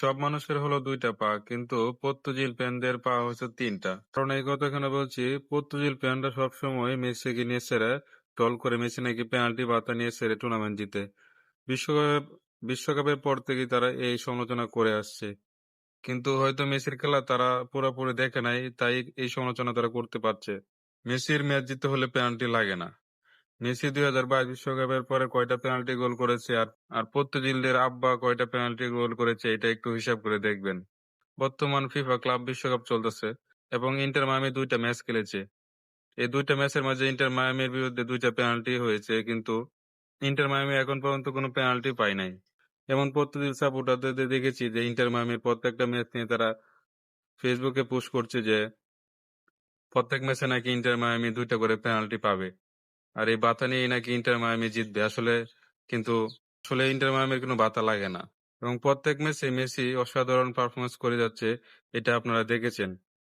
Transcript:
সব মানুষের হলো ২ টা পা, কিন্তু পর্তুজিল ফ্যানদের পা হচ্ছে ৩ টা। কারণ এই কথা এখানে বলছি, পর্তুজিল ফ্যানরা সবসময় মেসিকে নিয়ে ছেড়ে ট্রল করে মেসি নাকি পেনাল্টি বাতা নিয়ে ছেড়ে টুর্নামেন্ট জিতে। বিশ্বকাপ বিশ্বকাপের পর থেকেই তারা এই সমালোচনা করে আসছে। কিন্তু হয়তো মেসির খেলা তারা পুরোপুরি দেখে নাই, তাই এই সমালোচনা তারা করতে পারছে। মেসির ম্যাচ জিততে হলে পেনাল্টি লাগে না। মেসি ২০২২ বিশ্বকাপের পরে কয়টা পেনাল্টি গোল করেছে আর পর্তুজিলদের আব্বা কয়টা পেনাল্টি গোল করেছে এটা একটু হিসাব করে দেখবেন। বর্তমান ফিফা ক্লাব বিশ্বকাপ চলতেছে এবং ইন্টার মায়ামি ২ টা ম্যাচ খেলেছে। এই ২ টা ম্যাচের মাঝে ইন্টার মায়ামির বিরুদ্ধে ২ টা পেনাল্টি হয়েছে, কিন্তু ইন্টার মায়ামি এখন পর্যন্ত কোনো পেনাল্টি পায় নাই। যেমন পর্তুগিজ সাপোর্টারদের দেখেছি যে ইন্টার মায়ামির প্রত্যেকটা ম্যাচ নিয়ে তারা ফেসবুকে পোস্ট করছে যে প্রত্যেক ম্যাচে নাকি ইন্টার মায়ামি ২ টা করে পেনাল্টি পাবে। আর এই বাতা নিয়েই নাকি ইন্টার মায়ামি জিতবে। কিন্তু আসলে ইন্টার মায়ামির কোনো বাতা লাগে না। এবং প্রত্যেক ম্যাচে মেসি অসাধারণ পারফরম্যান্স করে যাচ্ছে, এটা আপনারা দেখেছেন।